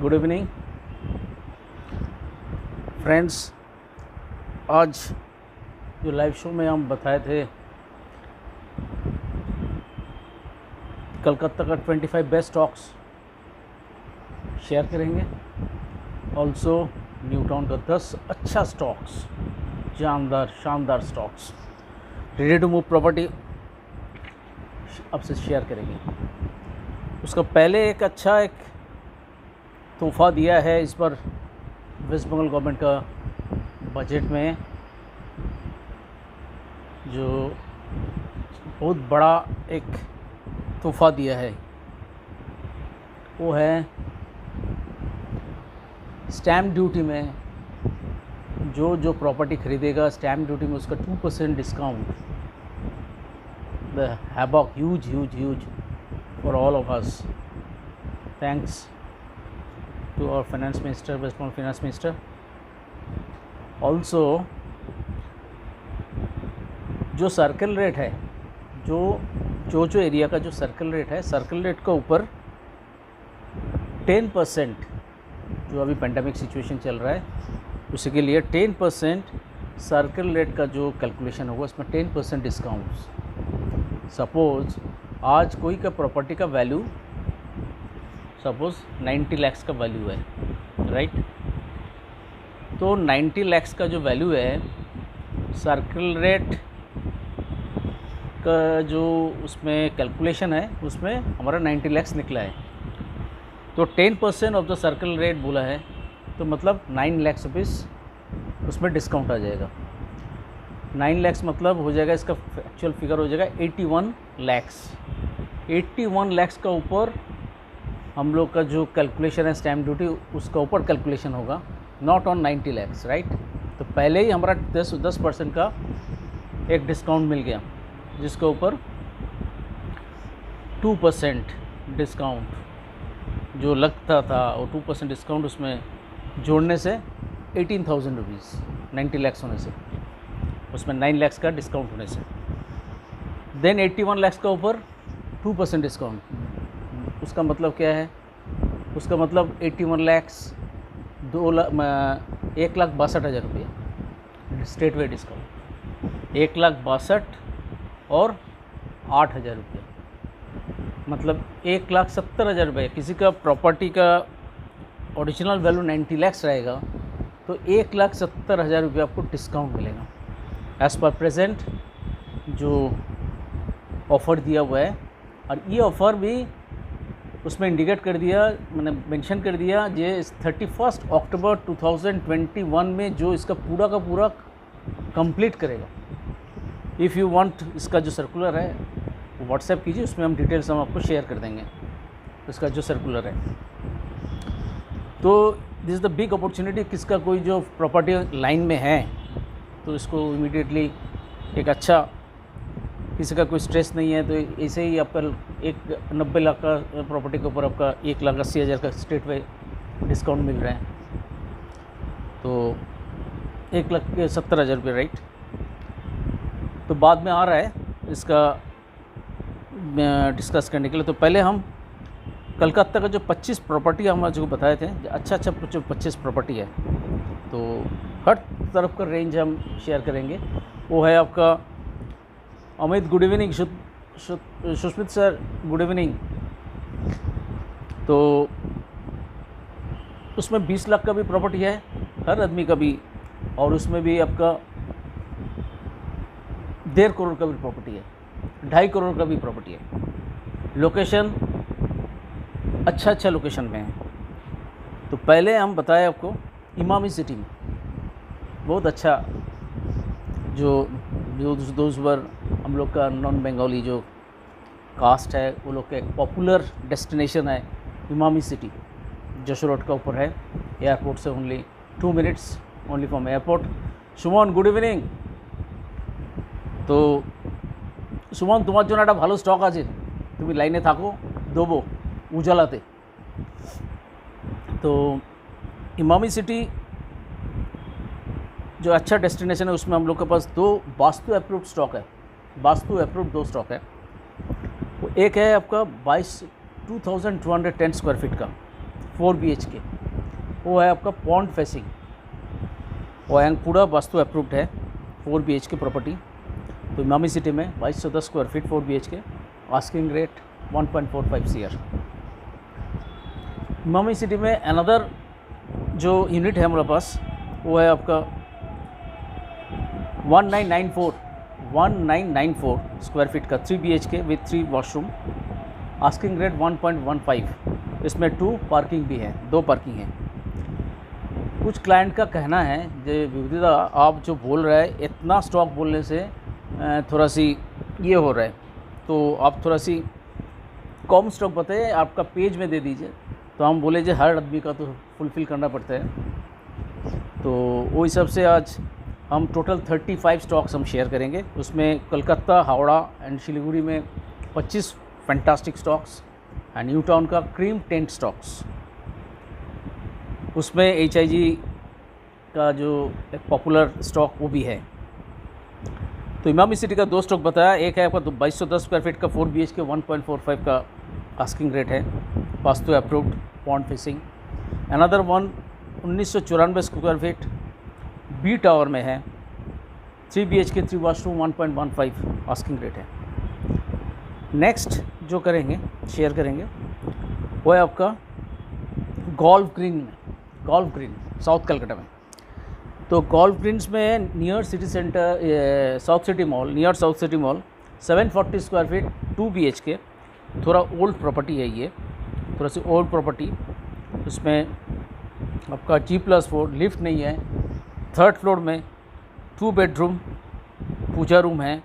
Good evening friends. आज जो live show में हम बताए थे कलकत्ता का 25 बेस्ट स्टॉक्स शेयर करेंगे। ऑल्सो न्यू टाउन का 10 अच्छा स्टॉक्स, शानदार stocks ready to move property आपसे शेयर करेंगे। उसका पहले एक तोहफा दिया है इस पर वेस्ट बंगाल गवर्नमेंट का बजट में, जो बहुत बड़ा एक तोहफा दिया है वो है स्टैम्प ड्यूटी में जो प्रॉपर्टी खरीदेगा स्टैम्प ड्यूटी में उसका 2% discount. The havoc huge for all of us. Thanks to our finance minister, West Bengal finance minister. Also जो सर्कल रेट है, जो एरिया का जो सर्कल रेट है, सर्कल रेट का ऊपर 10% जो अभी पेंडेमिक सिचुएशन चल रहा है उसी के लिए 10% सर्कल रेट का जो कैलकुलेशन होगा उसमें 10% डिस्काउंट। सपोज़ आज कोई का प्रॉपर्टी का वैल्यू सपोज़ 90 लाख का वैल्यू है, राइट। तो 90 लाख का जो वैल्यू है, सर्कल रेट का जो उसमें कैलकुलेशन है उसमें हमारा 90 लाख निकला है। तो 10% ऑफ द सर्कल रेट बोला है तो मतलब 9 लाख रुपीज़ उसमें डिस्काउंट आ जाएगा। 9 लाख मतलब हो जाएगा, इसका एक्चुअल फिगर हो जाएगा 81 लाख। 81 लाख का ऊपर हम लोग का जो कैलकुलेशन है स्टैम्प ड्यूटी उसका ऊपर कैलकुलेशन होगा, नॉट ऑन 90 लाख, राइट। तो पहले ही हमारा 10% का एक डिस्काउंट मिल गया जिसके ऊपर 2% डिस्काउंट जो लगता था और 2% डिस्काउंट उसमें जोड़ने से 18,000 रुपीज़ 90 लाख होने से, उसमें 9 लाख का डिस्काउंट होने से। देन 81 लाख का ऊपर 2% डिस्काउंट, उसका मतलब क्या है? उसका मतलब 81 लाख 1,62,000 रुपये स्टेट वे डिस्काउंट, 1,62,000 और 8,000 रुपये, मतलब 1,70,000 रुपये। किसी का प्रॉपर्टी का ओरिजिनल वैल्यू 90 लाख रहेगा तो 1,70,000 रुपये आपको डिस्काउंट मिलेगा एज़ पर प्रेजेंट जो ऑफ़र दिया हुआ है। और ये ऑफ़र भी उसमें इंडिकेट कर दिया, मैंने मेंशन कर दिया ये 31 अक्टूबर 2021 में जो इसका पूरा का पूरा कंप्लीट करेगा। इफ़ यू वांट, इसका जो सर्कुलर है वो व्हाट्सएप कीजिए, उसमें हम डिटेल्स हम आपको शेयर कर देंगे इसका जो सर्कुलर है। तो this is the big opportunity. किसका कोई जो प्रॉपर्टी लाइन में है तो इसको इमीडिएटली एक अच्छा, किसी का कोई स्ट्रेस नहीं है तो ऐसे ही आपका 90 लाख का प्रॉपर्टी के ऊपर आपका 1,80,000 का स्टेट वे डिस्काउंट मिल रहा है, तो 1,70,000 रुपये, राइट। तो बाद में आ रहा है इसका डिस्कस करने के लिए। तो पहले हम कलकत्ता का जो 25 प्रॉपर्टी हम जो बताए थे, अच्छा जो 25 प्रॉपर्टी है, तो हर तरफ का रेंज हम शेयर करेंगे। वो है आपका Amit, good evening. Sushmit sir, good evening. तो उसमें 20 लाख का भी प्रॉपर्टी है हर आदमी का भी, और उसमें भी आपका 1.5 करोड़ का भी प्रॉपर्टी है, 2.5 करोड़ का भी प्रॉपर्टी है। लोकेशन अच्छा लोकेशन में है। तो पहले हम बताए आपको इमामी सिटी में बहुत अच्छा जो वर हम लोग का नॉन बंगाली जो कास्ट है वो लोग का एक पॉपुलर डेस्टिनेशन है इमामी सिटी, जशोर रोड का ऊपर है। एयरपोर्ट से only 2 minutes only from airport. Suman, good evening. तो সুমন, তোমার জন্য একটা ভালো স্টক আছে, তুমি লাইনে থাকো, দেবো উজালাতে। तो इमामी सिटी जो अच्छा डेस्टिनेशन है उसमें हम लोग के पास 2 वास्तु अप्रूव्ड स्टॉक है, वास्तु अप्रूव्ड 2 स्टॉक है। वो एक है आपका 22,210 स्क्वायर फीट का 4 BHK, वो है आपका पॉन्ड फेसिंग, वो पूरा वास्तु अप्रूव्ड है, 4 BHK प्रॉपर्टी। तो इमामी सिटी में 2210 square feet 4 BHK, asking rate 1.45 CR। Emami city में अनदर जो यूनिट है हमारे पास वो है आपका 1994 स्क्वायर फीट का 3 BHK with 3 washroom, asking rate 1.15। इसमें 2 पार्किंग भी है, 2 पार्किंग है। कुछ क्लाइंट का कहना है जो विविधता आप जो बोल रहे हैं इतना स्टॉक बोलने से थोड़ा सी ये हो रहा है, तो आप थोड़ा सी कम स्टॉक बताइए, आपका पेज में दे दीजिए। तो हम बोले जो हर आदमी का तो फुलफ़िल करना पड़ता है, तो वो हिसाब से आज हम टोटल 35 स्टॉक्स हम शेयर करेंगे। उसमें कलकत्ता, हावड़ा एंड सिलीगुड़ी में 25 fantastic stocks and new Town का क्रीम 10 स्टॉक्स। उसमें HIG का जो एक पॉपुलर स्टॉक वो भी है। तो इमामी सिटी का 2 स्टॉक बताया, एक है आपका 2210 स्क्वायर फीट का 4 BHK 1.45 का आस्किंग रेट है, vastu approved, pond facing. Another one 1994 square feet B tower में है, 3 BHK 3 वॉशरूम 1.15 आस्किंग रेट है। नेक्स्ट जो करेंगे शेयर करेंगे वो है आपका गोल्फ ग्रीन साउथ कलकत्ता में। तो गोल्फ ग्रीन्स में near city centre south city mall 740 square feet 2 BHK, थोड़ा ओल्ड प्रॉपर्टी है ये, थोड़ा सी ओल्ड प्रॉपर्टी। उसमें आपका G+4 लिफ्ट नहीं है, 3rd फ्लोर में 2 बेडरूम पूजा रूम है।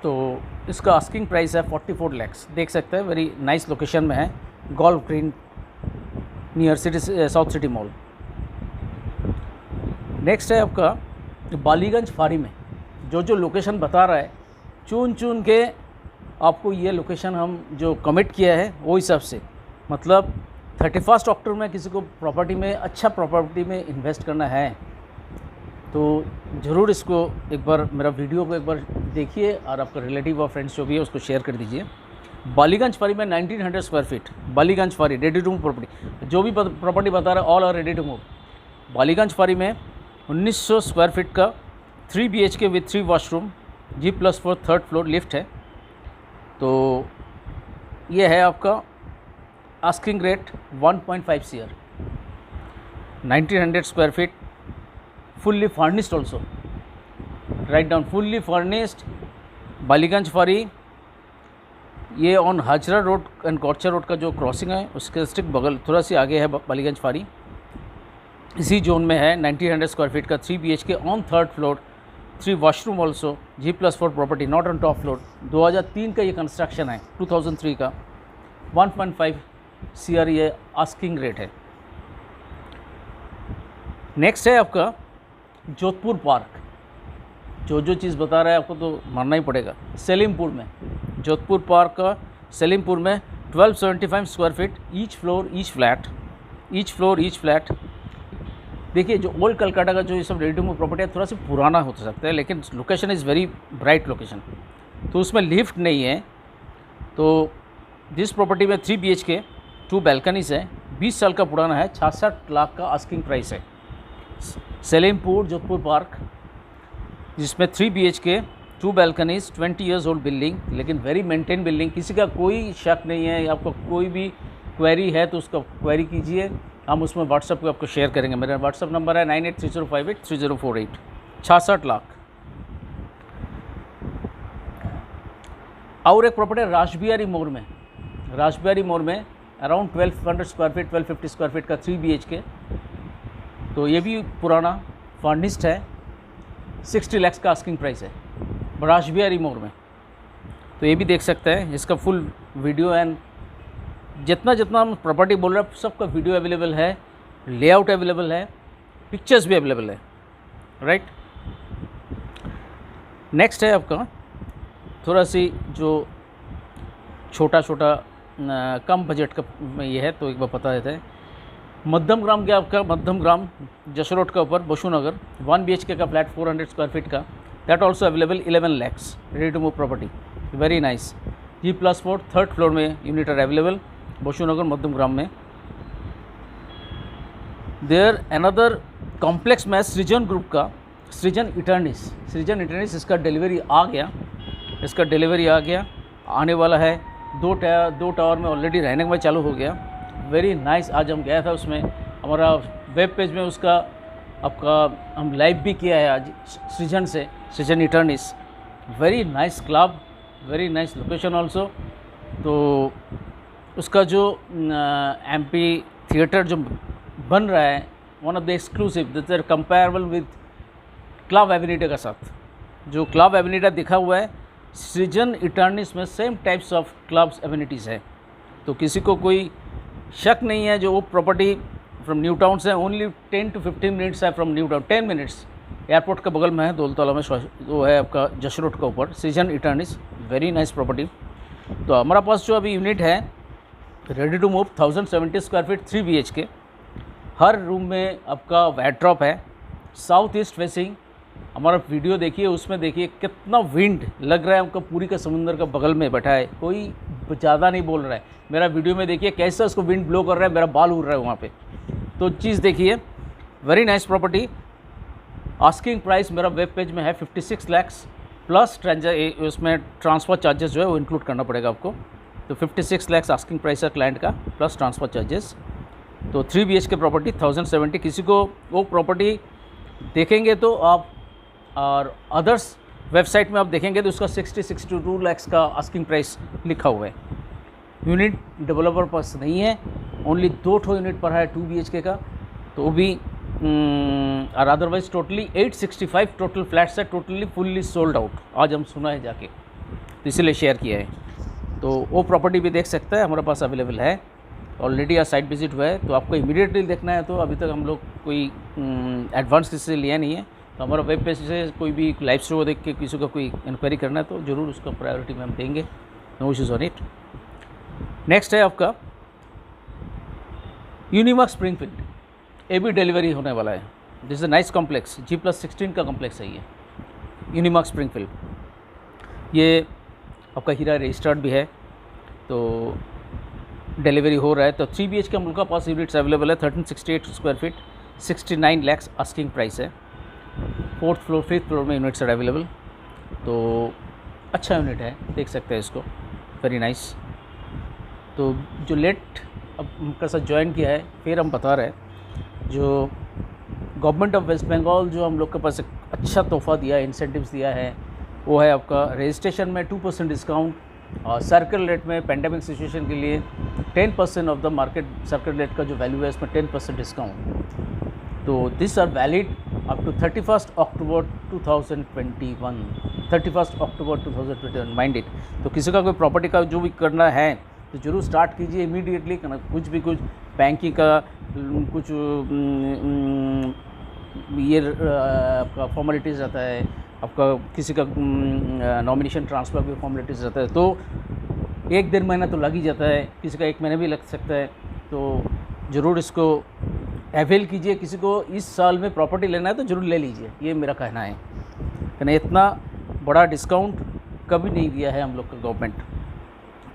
तो इसका आस्किंग प्राइस है 44 लाख। देख सकते हैं वेरी नाइस लोकेशन में है, golf green near city south city mall. Next है आपका बालीगंज फारी में। जो लोकेशन बता रहा है चुन के आपको ये लोकेशन हम जो कमिट किया है वो हिसाब से, मतलब 31 अक्टूबर में किसी को प्रॉपर्टी में अच्छा प्रॉपर्टी में इन्वेस्ट करना है तो ज़रूर इसको एक बार मेरा वीडियो को एक बार देखिए और आपका रिलेटिव और फ्रेंड्स जो भी है उसको शेयर कर दीजिए। बालीगंज फारी में 1900 स्क्वायर फीट बालीगंज फारी रेडी टू मूव प्रॉपर्टी, जो भी प्रॉपर्टी बता रहा है all are ready to move. Ballygunge Phari में 1900 स्क्वायर फीट का 3 BHK with 3 washroom, G+4 3rd floor lift है। तो ये है आपका asking rate 1.5 CR, 1900 square feet, fully furnished also, right down fully furnished. Ballygunge Phari ये on Hazra road and Gorcha road का जो क्रॉसिंग है उसके स्टिक बगल थोड़ा सी आगे है बालीगंज फारी, इसी जोन में है। 1900 स्क्वायर फीट का 3 BHK on 3rd floor, 3 washroom also, G+4 property, not on top floor. 2003 का ये कंस्ट्रक्शन है, 2003 का, 1.5 CR ये आस्किंग रेट है। नेक्स्ट है आपका जोधपुर पार्क। जो चीज़ बता रहा है आपको तो मानना ही पड़ेगा। सलीमपुर में जोधपुर पार्क का सलीमपुर में 1275 square feet, each floor each flat. देखिए जो ओल्ड कलकत्ता का जो ये सब रेडी टू मूव प्रॉपर्टी है थोड़ा सा पुराना हो सकता है, लेकिन location is very bright location. तो उसमें लिफ्ट नहीं है। तो जिस प्रॉपर्टी में 3 BHK 2 बैल्कनीज है, 20 साल का पुराना है, 66 लाख का आस्किंग प्राइस है। सलीमपुर जोधपुर पार्क जिसमें 3 BHK 2 balconies 20 years old building, लेकिन वेरी मेंटेन बिल्डिंग। किसी का कोई शक नहीं है, आपको कोई भी क्वेरी है तो उसका क्वेरी कीजिए, हम उसमें व्हाट्सएप पे आपको शेयर करेंगे। मेरा व्हाट्सएप नंबर है 9830583048। 66 लाख। और एक प्रॉपर्टी रासबिहारी मोड़ में around 1200 square feet 1250 square feet का 3 BHK। तो ये भी पुराना फर्निश्ड है, 60 लाख का आस्किंग प्राइस है रासबिहारी मोड़ में। तो ये भी देख सकते हैं, इसका फुल वीडियो एंड जितना हम प्रॉपर्टी बोल रहे हैं सबका वीडियो अवेलेबल है, लेआउट अवेलेबल है, पिक्चर्स भी अवेलेबल है, राइट। नेक्स्ट है आपका थोड़ा सी जो छोटा कम बजट का ये है, तो एक बार बता देते हैं। मध्यम ग्राम के आपका मध्यम ग्राम जसरोड का ऊपर बसु नगर 1 BHK का फ्लैट 400 स्क्वायर फीट का, that also available 11 lakh, ready to move property, very nice. G+4 3rd floor में unit are available Basu Nagar Madhyamgram में। देयर अनदर कॉम्प्लेक्स में सृजन ग्रुप का सृजन इटर्निस इसका डिलीवरी आ गया, आने वाला है। दो टावर में ऑलरेडी रहने के बाद चालू हो गया। Very nice. आज हम गया था उसमें, हमारा वेब पेज में उसका आपका हम लाइव भी किया है आज Srijan Eternis. Very nice club, very nice location also. तो उसका जो एमपी थिएटर जो बन रहा है, one of the exclusive that's are comparable with club एवेन्यूटा का साथ। जो क्लब एवेन्यूटा दिखा हुआ है सृजन इटर्निस में सेम टाइप्स ऑफ क्लब्स एवेनिटीज़ है। तो किसी को कोई शक नहीं है, जो वो प्रॉपर्टी फ्रॉम न्यू टाउन से ओनली 10 to 15 मिनट्स है from new town, 10 minutes airport के बगल में है, दौलताला में वो है आपका जश रोड के ऊपर सृजन इटर्निस। Very nice property. तो हमारा पास जो अभी यूनिट है ready to move 1070 square feet 3 BHK। हर रूम में आपका वेड्रॉप है, साउथ ईस्ट फेसिंग। हमारा वीडियो देखिए, उसमें देखिए कितना विंड लग रहा है हमको, पूरी का समुंदर का बगल में बैठा है, कोई ज़्यादा नहीं बोल रहा है। मेरा वीडियो में देखिए कैसा उसको विंड ब्लो कर रहा है, मेरा बाल उड़ रहा है वहाँ पे। तो चीज़ देखिए, very nice property. Asking price मेरा वेब पेज में है 56 लाख प्लस उसमें ट्रांसफ़र चार्जेस जो है वो इंक्लूड करना पड़ेगा आपको। तो 56 लाख आस्किंग प्राइस है क्लाइंट का प्लस ट्रांसफ़र चार्जेस। तो 3 BHK प्रॉपर्टी 1070। किसी को वो प्रॉपर्टी देखेंगे तो आप, और अदर्स वेबसाइट में आप देखेंगे तो उसका 62 लाख का आस्किंग प्राइस लिखा हुआ है। यूनिट डेवलपर पास नहीं है, ओनली 2 यूनिट पर है 2 BHK का। तो वो भी और अदरवाइज टोटली 865 टोटल फ्लैट्स है, टोटली फुल्ली सोल्ड आउट। आज हम सुना है जाके, तो इसीलिए शेयर किया है। तो वो प्रॉपर्टी भी देख सकता है, हमारे पास अवेलेबल है। ऑलरेडी आज साइट विजिट हुआ है, तो आपको इमीडिएटली देखना है तो अभी तक हम लोग कोई एडवांस किसी से लिया नहीं है। तो हमारा वेब पेज से कोई भी लाइव शो देख के किसी का कोई इंक्वायरी करना है तो ज़रूर उसका प्रायोरिटी में हम देंगे, no issues on it. Next है आपका यूनिमार्क स्प्रिंगफील्ड, ये भी डिलीवरी होने वाला है। This is nice complex, G+16 का कॉम्प्लेक्स है ये यूनिमार्क स्प्रिंगफील्ड। ये आपका हीरा रजिस्टर्ड भी है, तो डिलीवरी हो रहा है। तो 3 BHK हम लोग का पास यूनिट्स अवेलेबल है 1368 square feet, 69 lakh asking price है। 4th फ्लोर 5th फ्लोर में यूनिट्स आर अवेलेबल। तो अच्छा यूनिट है, देख सकते हैं इसको, वेरी नाइस। तो जो लेट अब उनका साथ ज्वाइन किया है, फिर हम बता रहे हैं जो गवर्नमेंट ऑफ वेस्ट बंगाल जो हम लोग के पास एक अच्छा तोहफा दिया है, इंसेंटिव्स दिया है, वो है आपका रजिस्ट्रेशन में 2% डिस्काउंट, और सर्कल रेट में पेंडेमिक सिचुएशन के लिए 10% off the market circle rate का जो वैल्यू है इसमें 10% डिस्काउंट। तो this are valid up to 31 October 2021, 31 October 2021 mind it. तो किसी का कोई प्रॉपर्टी का जो भी करना है तो जरूर स्टार्ट कीजिए इमीडिएटली। कुछ बैंकिंग का कुछ ये आपका फॉर्मेलिटीज़ रहता है, आपका किसी का नॉमिनेशन ट्रांसफ़र भी फॉर्मेलिटीज़ रहता है, तो 1-1.5 महीना तो लग ही जाता है, किसी का 1 महीना भी लग सकता है। तो ज़रूर इसको अवेल कीजिए। किसी को इस साल में प्रॉपर्टी लेना है तो ज़रूर ले लीजिए, ये मेरा कहना है। यानी इतना बड़ा डिस्काउंट कभी नहीं दिया है हम लोग का गवर्नमेंट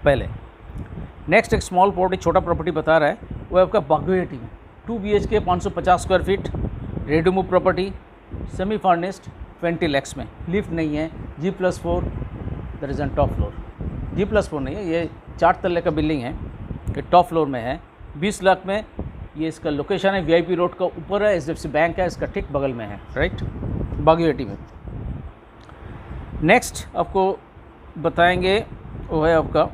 पहले। नेक्स्ट एक स्मॉल प्रॉपर्टी, छोटा प्रॉपर्टी बता रहा है, वो है आपका बागुएटी में 2 BHK 550 square feet ready to move property, semi furnished 20 lakh में। लिफ्ट नहीं है, G+4 that is on top floor. G+4 नहीं है, ये 4 तल्ले का बिल्डिंग है, ये टॉप फ्लोर में है, 20 लाख में। ये इसका लोकेशन है VIP रोड का ऊपर है, HDFC बैंक है इसका ठीक बगल में है, राइट, बागुएटी में। नेक्स्ट आपको बताएंगे वो है आपका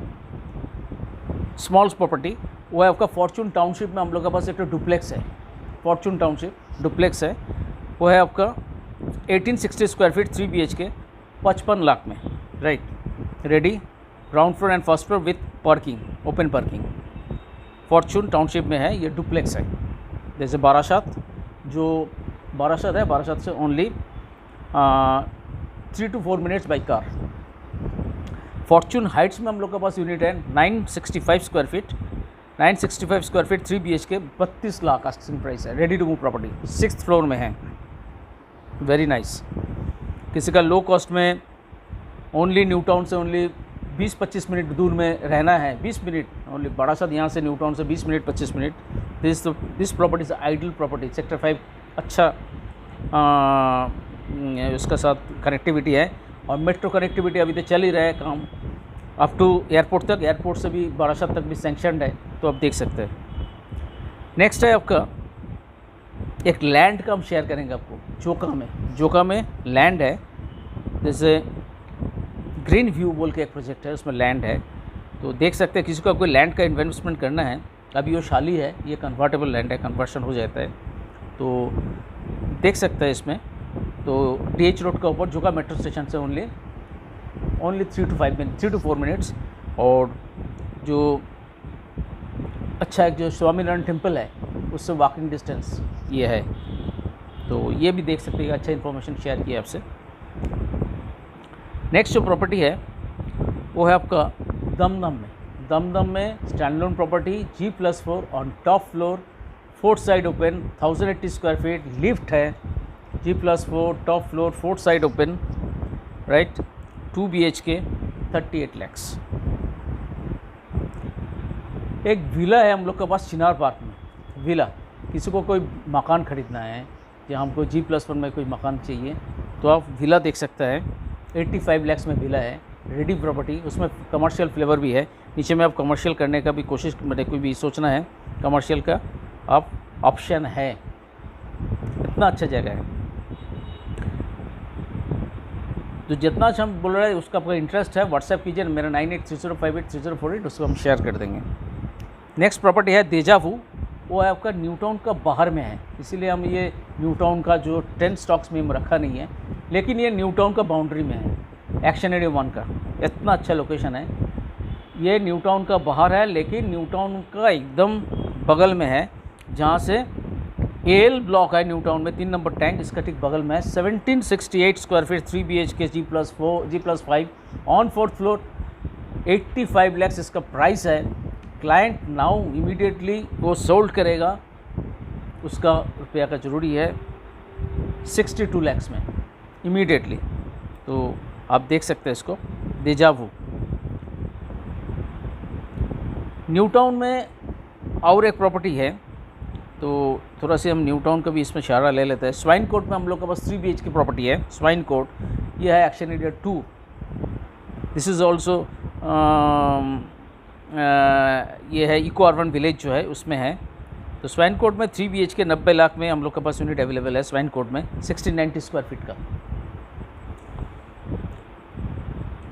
स्मॉल प्रॉपर्टी, वो है आपका फॉर्चून टाउनशिप में हम लोग के पास एक डुप्लेक्स है, फॉर्चून टाउनशिप डुप्लेक्स है। वो है आपका 1860 स्क्वायर फीट 3 BHK 55 लाख में, right, ready, ground floor and first floor with parking, open parking. Fortune township में है, ये डुप्लेक्स है। जैसे बारासात, जो बारासात है, बारासात से only 3 to 4 minutes by car. Fortune Heights में हम लोग के पास यूनिट है 965 square feet, 965 square feet 3 BHK 32 lakh asking price है, ready to move property, 6th floor में है, वेरी नाइस। किसी का लो कॉस्ट में ओनली न्यू टाउन से ओनली 20-25 मिनट दूर में रहना है, 20 मिनट ओनली, बारासात यहाँ से न्यू टाउन से 20 minute 25 minute. This property is ideal property. Sector 5 अच्छा उसका साथ कनेक्टिविटी है, और मेट्रो कनेक्टिविटी अभी तो चल ही रहा है काम अप टू एयरपोर्ट तक, एयरपोर्ट से भी बारासात तक भी सैंक्शनड है, तो आप देख सकते हैं। नेक्स्ट है आपका एक लैंड का हम शेयर करेंगे आपको, जोका में लैंड है, जैसे ग्रीन व्यू बोल के एक प्रोजेक्ट है, उसमें लैंड है। तो देख सकते हैं किसी को कोई लैंड का इन्वेस्टमेंट करना है, अभी वो शाली है, ये कन्वर्टेबल लैंड है, कन्वर्शन हो जाता है, तो देख सकते हैं इसमें। तो DH रोड का ऊपर जोका मेट्रो स्टेशन से ओनली 3 to 4 मिनट्स, और जो अच्छा एक जो स्वामीनारायण टेम्पल है उससे वॉकिंग डिस्टेंस ये है, तो ये भी देख सकते हैं। अच्छा इन्फॉर्मेशन शेयर किया आपसे। नेक्स्ट जो प्रॉपर्टी है वो है आपका दमदम में standalone property G+4 on top floor, 4th side open, 1080 square feet, lift है, G+4 top floor, 4th side open, right, 2 BHK, 38 lakhs। एक विला है हम लोग के पास चिनार पार्क में, विला, किसी को कोई मकान खरीदना है या हमको G+1 में कोई मकान चाहिए तो आप विला देख सकते हैं। 85 lakhs में विला है, रेडी प्रॉपर्टी, उसमें कमर्शियल फ्लेवर भी है। नीचे में आप कमर्शियल करने का भी कोशिश, मतलब कोई भी सोचना है कमर्शियल का, आप ऑप्शन है, इतना अच्छा जगह है। तो जितना अच्छा हम बोल रहे हैं उसका आपका इंटरेस्ट है, व्हाट्सएप कीजिए, मेरा 9830583048, उसको हम शेयर कर देंगे। नेक्स्ट प्रॉपर्टी है देजावू, वो है आपका न्यू टाउन का बाहर में है, इसीलिए हम ये न्यू टाउन का जो 10 स्टॉक्स में हम रखा नहीं है, लेकिन ये न्यू टाउन का बाउंड्री में है, एक्शन एरिया 1 का, इतना अच्छा लोकेशन है। ये न्यू टाउन का बाहर है, लेकिन न्यू टाउन का एकदम बगल में है, जहाँ से एल ब्लॉक है न्यू टाउन में, 3 नंबर टैंक इसका ठीक बगल में है। 1768 square feet, 3 BHK, G+5 on 4th floor, 85 lakhs इसका प्राइस है। क्लाइंट नाउ इमीडिएटली वो सोल्ड करेगा, उसका रुपया का ज़रूरी है 62 lakhs में इमीडिएटली। तो आप देख सकते हैं इसको, देजावू। न्यू टाउन में और एक प्रॉपर्टी है, तो थोड़ा सी हम न्यू टाउन का भी इसमें इशारा ले लेते हैं। स्वाइन कोर्ट में हम लोग के पास 3 BHK प्रॉपर्टी है, स्वाइन कोर्ट, ये है action area 2। This is also ये है इको अर्बन विलेज जो है उसमें है। तो स्वाइन कोर्ट में 3 BHK 90 लाख में हम लोग के पास यूनिट अवेलेबल है स्वाइन कोर्ट में, 1690 स्क्वायर फीट का।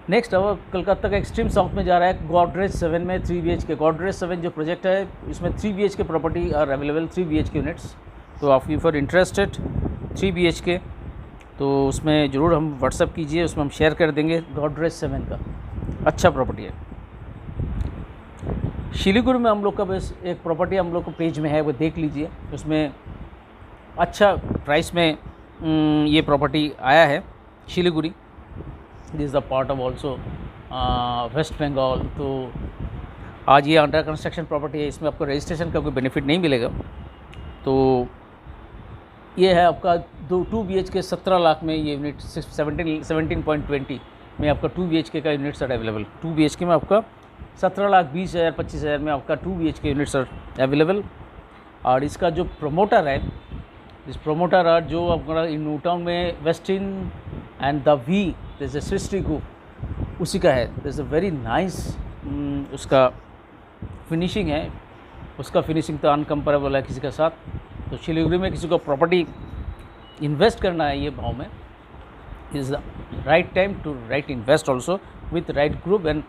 नेक्स्ट अब कलकत्ता का एक्सट्रीम साउथ में जा रहा है, गोदरेज 7 में 3 BHK। गोदरेज 7 जो प्रोजेक्ट है इसमें 3 BHK property are available, 3 BHK units. तो आप यू फॉर इंटरेस्टेड 3 BHK तो उसमें ज़रूर हम व्हाट्सअप कीजिए, उसमें हम शेयर कर देंगे। गोदरेज 7 का अच्छा प्रॉपर्टी है। शिलीगुड़ी में हम लोग का बस एक प्रॉपर्टी हम लोग को पेज में है, वो देख लीजिए, उसमें अच्छा प्राइस में ये प्रॉपर्टी आया है Siliguri. This the part of also West Bengal. तो आज ये अंडर कंस्ट्रक्शन प्रॉपर्टी है, इसमें आपको रजिस्ट्रेशन का कोई बेनिफिट नहीं मिलेगा। तो ये है आपका 2 BHK 17 लाख में ये यूनिट, 17.20 में आपका 2 BHK का यूनिट्स आर अवेलेबल। 2 BHK में आपका 17,20,000 25,000 में आपका 2 BHK यूनिट्स आर अवेलेबल। और इसका जो प्रमोटर है, इस प्रमोटर आर जो आपका इन न्यू टाउन में वेस्टिन एंड द वी जैसे सृष्टि ग्रुप उसी का है। दिस अ वेरी नाइस उसका फिनिशिंग है, उसका फिनिशिंग तो अनकम्पेरेबल है किसी के साथ। तो शिलीगुड़ी में किसी को प्रॉपर्टी इन्वेस्ट करना है ये भाव में, is the right time to right invest also with right group and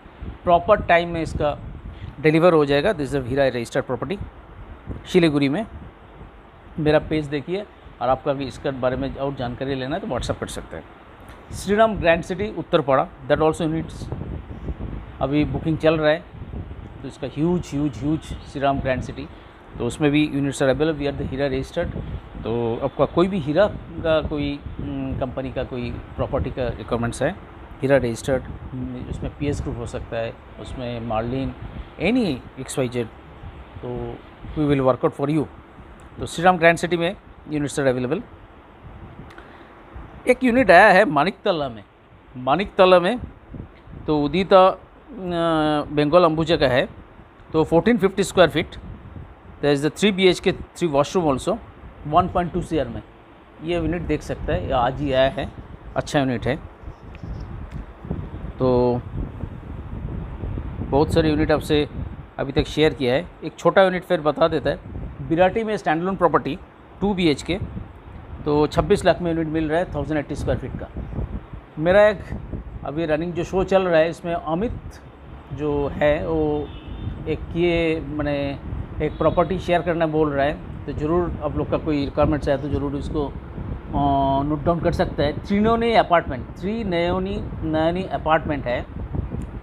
proper time में इसका डिलीवर हो जाएगा। This is a RERA registered property Siliguri में। मेरा पेज देखिए, और आपका भी इसके बारे में और जानकारी लेना है तो व्हाट्सअप कर सकते हैं। Shriram grand city Uttarpara, that also units अभी बुकिंग चल रहा है। तो इसका ह्यूज श्रीराम ग्रैंड सिटी, तो उसमें भी units are available. We are the RERA registered. तो आपका कोई भी हीरा का कोई कंपनी का कोई प्रॉपर्टी का रिक्वायरमेंट्स है, हीरा रजिस्टर्ड, उसमें PS ग्रुप हो सकता है, उसमें मार्लिन, एनी XYZ, तो we will work out for you. तो श्रीराम ग्रैंड सिटी में यूनिट्स आर अवेलेबल। एक यूनिट आया है मानिकतला में, तो उदिता बंगाल अंबुजा का है, तो 1450 square feet. There is the 3 BHK 3 washroom also 1.2 CR में। ये यूनिट देख सकता है, ये आज ही आया है, अच्छा यूनिट है। तो बहुत सारे यूनिट आपसे अभी तक शेयर किया है। एक छोटा यूनिट फिर बता देता है। बिराटी में स्टैंड लोन प्रॉपर्टी 2 BHK, तो 26 लाख में यूनिट मिल रहा है 1080 स्क्वायर फीट का। मेरा एक अभी रनिंग जो शो चल रहा है, इसमें अमित जो है वो ये मैंने एक प्रॉपर्टी शेयर करना बोल रहा है, तो ज़रूर आप लोग का कोई रिक्वायरमेंट्स है तो ज़रूर इसको नोट डाउन कर सकते हैं। त्रिनोनी अपार्टमेंट, 3 नयोनी अपार्टमेंट है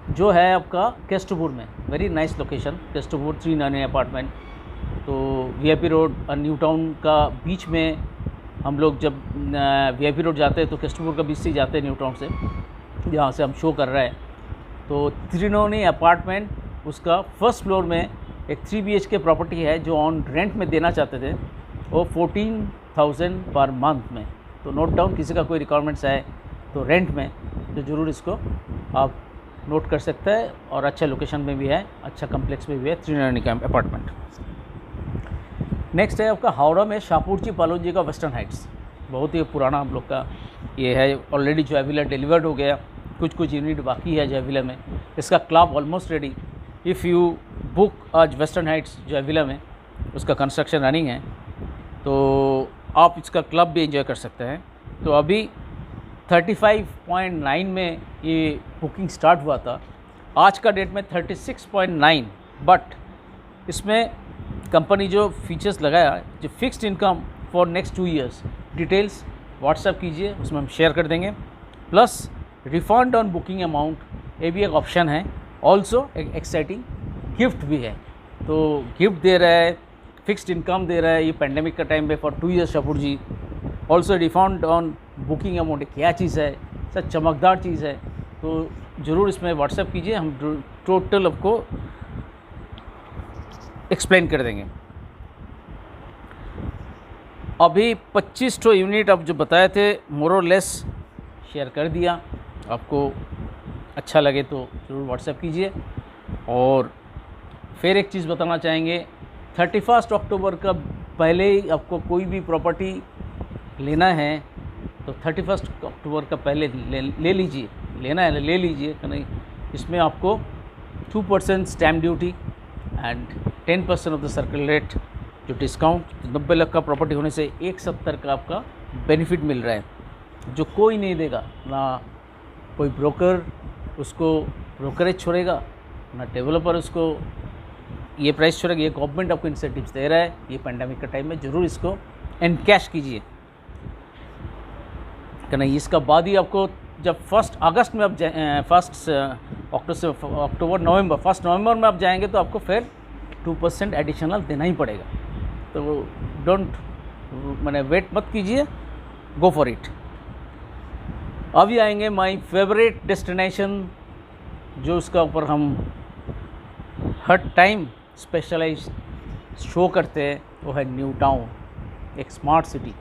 जो है आपका केस्टपुर में, वेरी नाइस लोकेशन केस्टपुर 3 नयोनी अपार्टमेंट। तो VIP रोड और न्यू टाउन का बीच में हम लोग जब VIP रोड जाते हैं तो केस्टपुर का बीच से जाते हैं न्यू टाउन से, जहाँ से हम शो कर रहे हैं। तो त्रिनोनी अपार्टमेंट, उसका फर्स्ट फ्लोर में एक 3 BHK प्रॉपर्टी है जो ऑन रेंट में देना चाहते थे, वो 14,000 पर मंथ में। तो नोट डाउन, किसी का कोई रिक्वायरमेंट्स है तो रेंट में, तो ज़रूर इसको आप नोट कर सकते हैं। और अच्छा लोकेशन में भी है, अच्छा कम्प्लेक्स में भी है त्रिनोनी का अपार्टमेंट। नेक्स्ट है आपका हावड़ा में शाहपुरची पालोजी का वेस्टर्न हाइट्स, बहुत ही पुराना हम लोग का ये है। ऑलरेडी जो विला डिलीवर्ड हो गया, कुछ यूनिट बाकी है जो विला में। इसका club almost ready. If you book आज वेस्टर्न हाइट्स जो विला में, उसका कंस्ट्रक्शन रनिंग है, तो आप इसका क्लब भी एंजॉय कर सकते हैं। तो अभी 35.9 में ये बुकिंग स्टार्ट हुआ था, आज का डेट में 36.9। बट इसमें कंपनी जो फीचर्स लगाया, जो fixed income for next 2 years, details WhatsApp कीजिए, उसमें हम शेयर कर देंगे। Plus refund on booking amount, ये भी एक ऑप्शन है। ऑल्सो एक एक्साइटिंग गिफ्ट भी है, तो गिफ्ट दे रहा है, फिक्स्ड इनकम दे रहा है ये पेंडेमिक का टाइम पे for 2 years Shapoorji. Also refund on booking amount, क्या चीज़ है, सच चमकदार चीज़ है, तो ज़रूर इसमें व्हाट्सएप कीजिए, हम टोटल आपको एक्सप्लेन कर देंगे। अभी 25 यूनिट अब जो बताए थे मोर और लेस शेयर कर दिया, आपको अच्छा लगे तो ज़रूर व्हाट्सएप कीजिए। और फिर एक चीज़ बताना चाहेंगे, 31 अक्टूबर का पहले ही आपको कोई भी प्रॉपर्टी लेना है तो 31 अक्टूबर का पहले ले लीजिए, लेना है ले लीजिए। नहीं, इसमें आपको 2% stamp duty and 10% off the circle rate जो डिस्काउंट, 90 लाख का प्रॉपर्टी होने से 170 का आपका बेनिफिट मिल रहा है, जो कोई नहीं देगा। ना कोई ब्रोकर उसको ब्रोकरेज छोड़ेगा, ना डेवलपर उसको ये प्राइस छोड़ेगा। ये गवर्नमेंट आपको इंसेंटिव्स दे रहा है ये पेंडेमिक का टाइम में, ज़रूर इसको एनकैश कीजिए। नहीं, इसका बाद ही आपको जब 1 अगस्त में आप 1 अक्टूबर नवंबर 1 नवंबर में आप जाएंगे तो आपको फिर 2% एडिशनल देना ही पड़ेगा। तो डोंट मैंने वेट मत कीजिए, गो फॉर इट। अभी आएंगे माय फेवरेट डेस्टिनेशन, जो उसका ऊपर हम हर टाइम स्पेशलाइज शो करते हैं, वो है न्यू टाउन, एक स्मार्ट सिटी।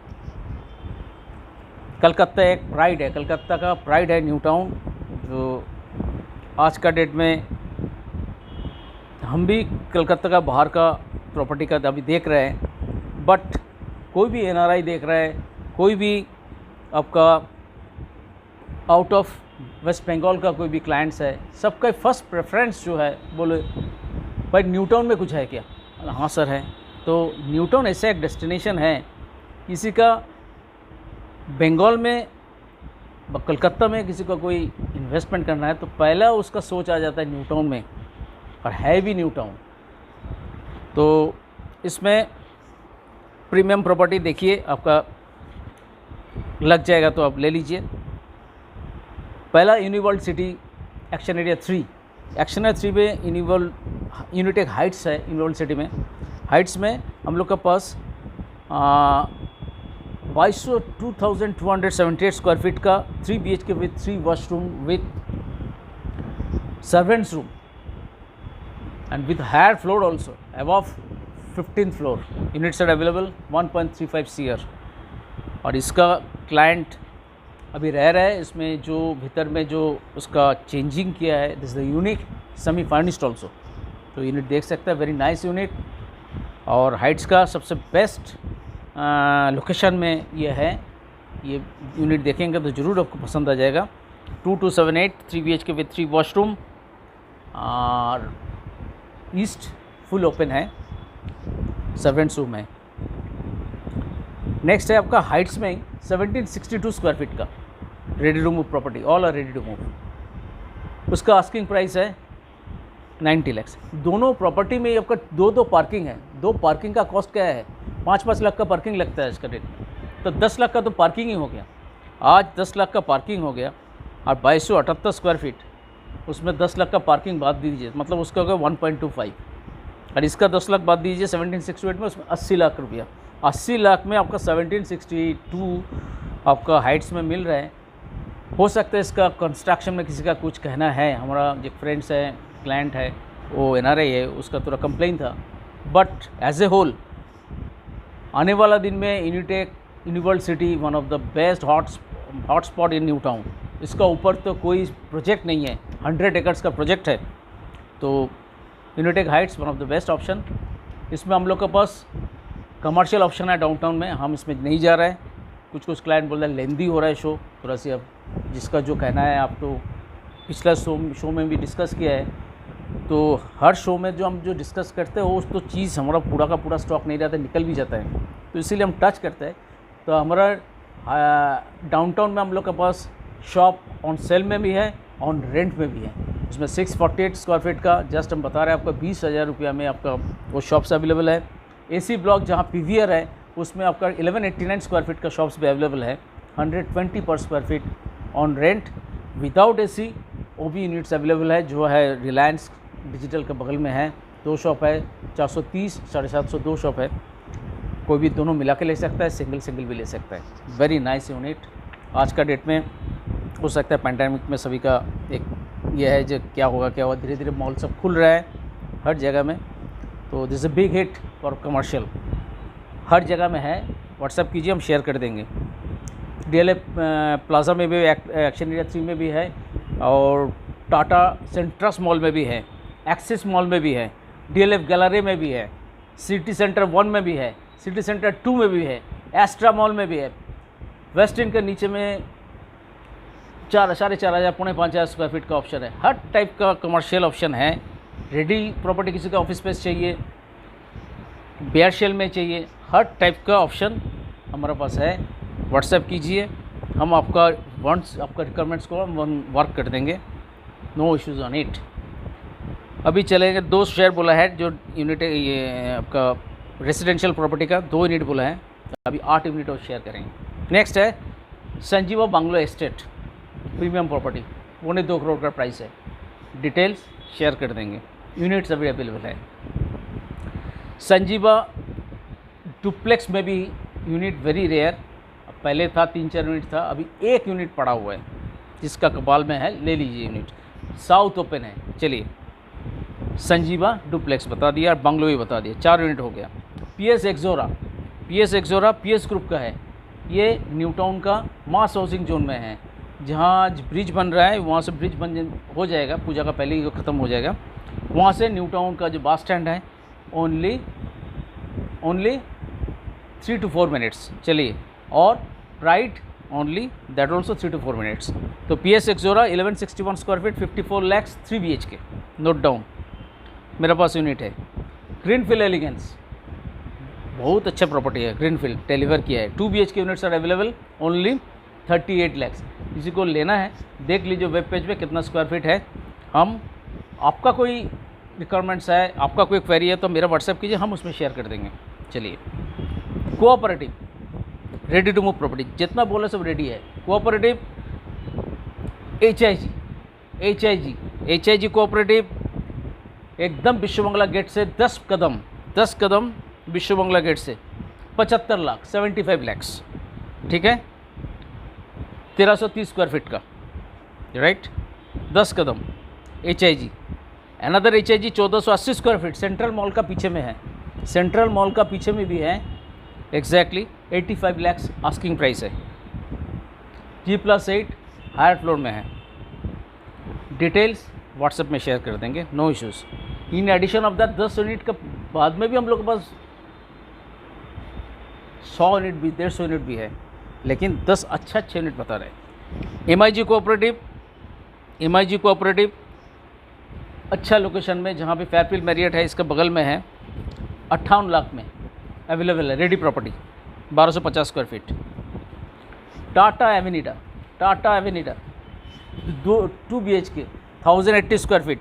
कलकत्ता एक प्राइड है, कलकत्ता का प्राइड है न्यू टाउन, जो आज का डेट में हम भी कलकत्ता का बाहर का प्रॉपर्टी का अभी देख रहे हैं। बट कोई भी NRI देख रहा है, कोई भी आपका आउट ऑफ वेस्ट बंगाल का कोई भी क्लाइंट्स है, सबका फर्स्ट प्रेफरेंस जो है, बोले भाई न्यू टाउन में कुछ है क्या? हाँ सर है। तो न्यू टाउन ऐसा एक डेस्टिनेशन है, किसी का बंगाल में कलकत्ता में किसी को कोई इन्वेस्टमेंट करना है तो पहला उसका सोच आ जाता है न्यू टाउन में, और है भी न्यू टाउन। तो इसमें प्रीमियम प्रॉपर्टी देखिए, आपका लग जाएगा तो आप ले लीजिए। पहला Uniworld City action area 3, action area 3 में यूनिटेक हाइट्स है। यूनिवर्ल्ड सिटी में हाइट्स में हम लोग का पास 2278 स्क्वायर फीट का 3 BHK with 3 washroom with servants room and with higher floor also above 15th floor. Units are available 1.35 CR। और इसका क्लाइंट अभी रह रहा है। इसमें जो भीतर में जो उसका चेंजिंग किया है, this the unique semi furnished also. तो यूनिट देख सकते हैं, वेरी नाइस यूनिट। और हाइट्स का सबसे बेस्ट लोकेशन में ये है। ये यूनिट देखेंगे तो ज़रूर आपको पसंद आ जाएगा। 2278 3 BHK विथ 3 वॉशरूम और ईस्ट फुल ओपन है, सर्वेंट्स रूम है। नेक्स्ट है आपका हाइट्स में 1762 स्क्वायर फीट का ready to move property, all are ready to move. उसका आस्किंग प्राइस है 90 लाख। दोनों प्रॉपर्टी में आपका दो पार्किंग है। दो पार्किंग का कॉस्ट क्या है? 5-5 लाख का पार्किंग लगता है इसका रेट में। तो 10 लाख का तो पार्किंग ही हो गया। आज 10 लाख का पार्किंग हो गया और 2278 स्क्वायर फीट, उसमें 10 लाख का पार्किंग बात दीजिए, मतलब उसका हो गया 1.25। और इसका 10 लाख बात दीजिए 1768 में, उसमें 80 लाख रुपया। 80 लाख में आपका 1762 आपका हाइट्स में मिल रहा है। हो सकता है इसका कंस्ट्रक्शन में किसी का कुछ कहना है। हमारा एक फ्रेंड्स है, क्लाइंट है, वो NRI है, उसका थोड़ा कंप्लेन था। बट एज ए होल आने वाला दिन में Unitech university one of the best hot spot in new town. इसका ऊपर तो कोई प्रोजेक्ट नहीं है, 100 एकर्स का प्रोजेक्ट है। तो Unitech Heights one of the best option. इसमें हम लोग के पास कमर्शियल ऑप्शन है डाउनटाउन में, हम इसमें नहीं जा रहे हैं। कुछ क्लाइंट बोल रहे हैं लेंदी हो रहा है शो थोड़ा सी। अब जिसका जो कहना है, आप तो पिछला शो में भी डिस्कस किया है। तो हर शो में जो हम डिस्कस करते हैं वो तो चीज़ हमारा पूरा का पूरा स्टॉक नहीं रहता, निकल भी जाता है। तो इसीलिए हम टच करते हैं। तो हमारा डाउनटाउन में हम लोग के पास शॉप ऑन सेल में भी है, ऑन रेंट में भी है। उसमें 648 स्क्वायर फीट का जस्ट हम बता रहे हैं आपका 20,000 रुपया में आपका वो शॉप्स अवेलेबल है। AC ब्लॉक जहाँ PVR है उसमें आपका 1189 स्क्वायर फीट का शॉप्स भी अवेलेबल है, 120 पर square feet on rent without AC। वो भी यूनिट्स अवेलेबल है, जो है रिलायंस डिजिटल के बगल में है। 2 शॉप है, 430 750 2 शॉप है। कोई भी दोनों मिला के ले सकता है, सिंगल भी ले सकता है। Very nice unit. आज का डेट में हो सकता है पैंडेमिक में सभी का एक ये है जो क्या होगा, धीरे धीरे मॉल सब खुल रहा है हर जगह में। तो this is a big hit for commercial, हर जगह में है। व्हाट्सएप कीजिए, हम शेयर कर देंगे। DLF प्लाजा में भी, एक्शन एरिया 3 में भी है, और टाटा सेंट्रस मॉल में भी है, एक्सिस मॉल में भी है, DLF गैलरी में भी है, सिटी सेंटर 1 में भी है, सिटी सेंटर 2 में भी है, एस्ट्रा मॉल में भी है। वेस्ट इंड के नीचे में 4,500 पौने 5,000 स्क्वायर फीट का ऑप्शन है। हर टाइप का कमर्शियल ऑप्शन है। रेडी प्रॉपर्टी, किसी का ऑफिस स्पेस चाहिए, बेयर शेल में चाहिए, हर टाइप का ऑप्शन हमारे पास है। व्हाट्सएप कीजिए, हम आपका रिक्वायरमेंट्स को वर्क कर देंगे, नो इश्यूज़ ऑन इट। अभी चलेंगे 2 शेयर बोला है जो यूनिट, ये आपका रेसिडेंशियल प्रॉपर्टी का 2 यूनिट बोला है। अभी 8 यूनिट और शेयर करेंगे। नेक्स्ट है Sanjeeva bungalow estate, premium property, 2.25 crore का प्राइस है। डिटेल्स शेयर कर देंगे, यूनिट्स अभी अवेलेबल है। संजीवा डुप्लेक्स में भी यूनिट वेरी रेयर, पहले था 3-4 यूनिट था, अभी 1 यूनिट पड़ा हुआ है जिसका कपाल में है, ले लीजिए यूनिट। साउथ ओपन है। चलिए, संजीवा डुप्लेक्स बता दिया, बंगलो भी बता दिया, 4 यूनिट हो गया। PS एक्सोरा PS ग्रुप का है। ये न्यू टाउन का मास हाउसिंग जोन में है, जहाँ ब्रिज बन रहा है, वहाँ से ब्रिज हो जाएगा, पूजा का पहले ही ख़त्म हो जाएगा। वहाँ से न्यू टाउन का जो बस स्टैंड है ओनली 3 to 4 मिनट्स। चलिए, और right only that also 3 to 4 minutes. तो PS ixora 1161 square feet, 54 lakh 3 BHK। Note down, मेरे पास यूनिट है। ग्रीनफील्ड एलिगेंस बहुत अच्छा प्रॉपर्टी है, ग्रीनफील्ड डिलीवर किया है। 2 BHK units are available, only 38 lakh. किसी को लेना है देख लीजिए वेब पेज पे कितना स्क्वायर फीट है। हम आपका कोई रिक्वायरमेंट्स है, आपका कोई क्वेरी है तो मेरा व्हाट्सएप कीजिए, हम उसमें शेयर कर देंगे। चलिए, cooperative ready to move property, जितना बोले सब रेडी है। कोऑपरेटिव HIG कोऑपरेटिव एकदम विश्व बंगला गेट से 10 कदम विश्व बंगला गेट से 75 लाख 75 लैक्स, ठीक है। 1330 स्क्वायर फीट का, राइट, 10 कदम HIG। Another HIG 1480 square feet central mall का पीछे में है, सेंट्रल मॉल का पीछे में भी है। एग्जैक्टली 85 लैक्स आस्किंग प्राइस है। G+8 हायर फ्लोर में है। डिटेल्स व्हाट्सएप में शेयर कर देंगे, no issues. In addition of that 10 unit का बाद में भी हम लोग के पास 100 यूनिट भी 150 यूनिट भी है, लेकिन 10 अच्छे यूनिट बता रहे हैं। MIG कोऑपरेटिव अच्छा लोकेशन में, जहाँ पे फेयरफील्ड मैरियट है इसके बगल में है, 58 लाख में अवेलेबल है, ready property, 1250 square feet. Tata Avenida 2 BHK 1080 square feet,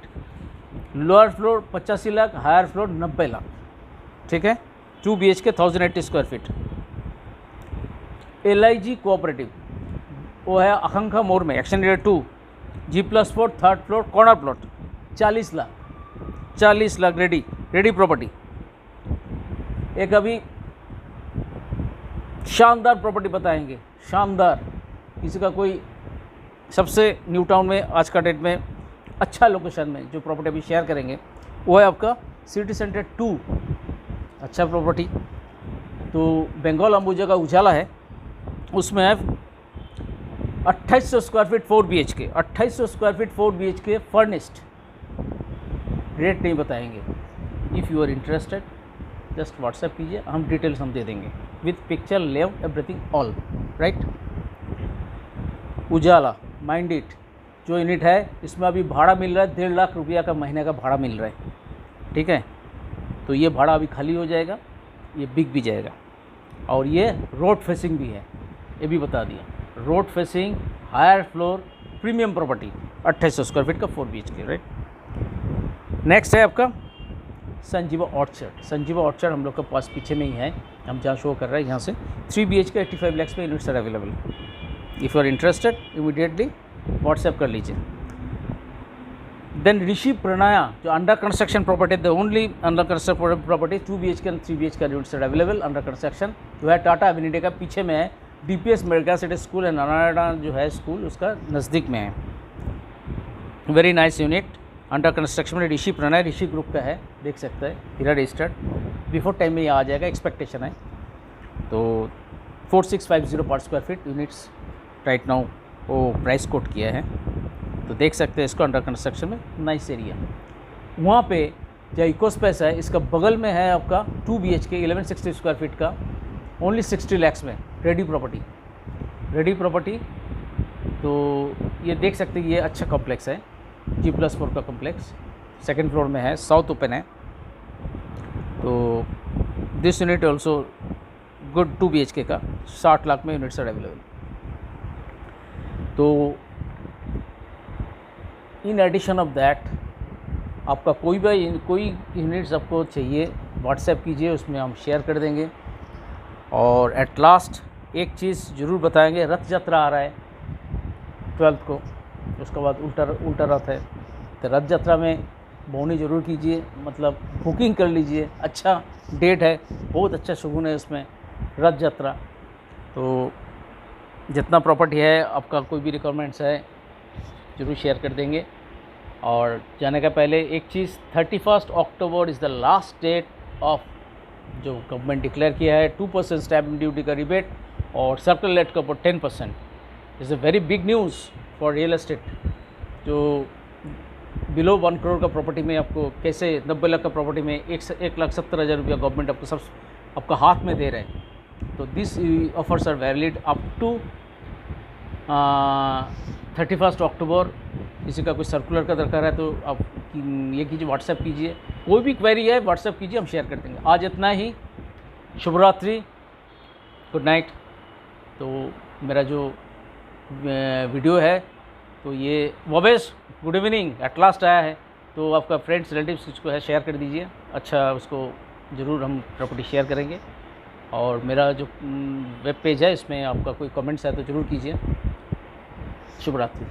lower floor 85 lakh, higher floor 90 lakh, ठीक है। 2 BHK 1080 square feet. LIG cooperative वो है आकांक्षा मोड़ में, action area 2, G+4 third floor, corner plot, 40 lakh ready property. एक अभी शानदार प्रॉपर्टी बताएंगे, शानदार, किसी का कोई सबसे न्यू टाउन में आज का डेट में अच्छा लोकेशन में जो प्रॉपर्टी अभी शेयर करेंगे वो है आपका सिटी सेंटर 2, अच्छा प्रॉपर्टी। तो बंगाल अंबुजा का उजाला है, उसमें है 2800 square feet 4 BHK, 2800 square feet 4 BHK furnished. Rate नहीं बताएंगे। If you are interested just WhatsApp कीजिए, हम डिटेल्स हम दे देंगे with picture, layout, everything all right. Ujala mind it जो यूनिट है, इसमें अभी भाड़ा मिल रहा है 1.5 लाख रुपया का महीने का भाड़ा मिल रहा है, ठीक है। तो ये भाड़ा अभी खाली हो जाएगा, ये बिक भी जाएगा, और ये रोड फेसिंग भी है, ये भी बता दिया। Road facing higher floor premium property 2800 square feet का 4 BHK राइट। नेक्स्ट है आपका संजीवा ऑर्चर्ड हम लोग के पास पीछे में ही है, हम जहाँ शो कर रहे हैं यहाँ से 3 BHK 85 लाख में units are available. If you are interested immediately WhatsApp कर लीजिए। देन ऋषि प्रणया जो under construction property, the only under construction property 2 BHK and 3 BHK units are available under construction, जो है टाटा एवेनिडा का पीछे में है। DPS मेडिकल सिटी स्कूल है, नारायणा जो है स्कूल उसका नज़दीक में है। Very nice unit under construction में, ऋषि प्रणय ऋषि ग्रुप का है, देख सकते हैं, हीरा रजिस्टर्ड, बिफोर टाइम में ये आ जाएगा, एक्सपेक्टेशन है। तो 4650 पर square feet units right now वो प्राइस कोट किया है, तो देख सकते हैं इसको अंडर कंस्ट्रक्शन में, नाइस एरिया। वहाँ पे जो इकोस्पेस है इसका बगल में है आपका 2 BHK 1160 स्क्वायर फीट का, ओनली 60 लाख में रेडी प्रॉपर्टी। तो ये देख सकते हैं, ये अच्छा कॉम्प्लेक्स है, G+4 का कॉम्प्लेक्स, सेकंड फ्लोर में है, साउथ ओपन है। तो this unit also good 2 BHK का 60 लाख में यूनिट्स आर अवेलेबल। तो इन एडिशन ऑफ दैट आपका कोई यूनिट्स आपको चाहिए व्हाट्सएप कीजिए, उसमें हम शेयर कर देंगे। और एट लास्ट एक चीज़ ज़रूर बताएंगे, रथ यात्रा आ रहा है 12 को, उसके बाद उल्टा रथ है, तो रथ यात्रा में बोनी ज़रूर कीजिए, मतलब बुकिंग कर लीजिए, अच्छा डेट है, बहुत अच्छा शगुन है उसमें रथ यात्रा। तो जितना प्रॉपर्टी है आपका कोई भी रिक्वायरमेंट्स है ज़रूर शेयर कर देंगे। और जाने का पहले एक चीज़, 31 October is the last date of जो गवर्नमेंट डिक्लेयर किया है 2% स्टैम्प ड्यूटी का रिबेट और सर्कल लेट के ऊपर 10%। Is a very big news for real estate. जो बिलो 1 करोड़ का प्रॉपर्टी में आपको कैसे 90 लाख का प्रॉपर्टी में 1,70,000 रुपया गवर्नमेंट आपको आपका हाथ में दे रहे हैं। तो this offers are valid up to 31 October. किसी का कोई सर्कुलर का दरकार है तो आप ये कीजिए, व्हाट्सएप कीजिए, कोई भी क्वेरी है व्हाट्सएप कीजिए, हम शेयर कर देंगे। आज इतना ही, शुभ रात्रि, गुड नाइट। तो मेरा जो वीडियो है तो ये वोबेश गुड इवनिंग एट लास्ट आया है, तो आपका फ्रेंड्स रिलेटिव्स उसको है शेयर कर दीजिए, अच्छा उसको ज़रूर हम प्रॉपर्टी शेयर करेंगे। और मेरा जो वेब पेज है इसमें आपका कोई कमेंट्स है तो ज़रूर कीजिए। शुभ रात्रि।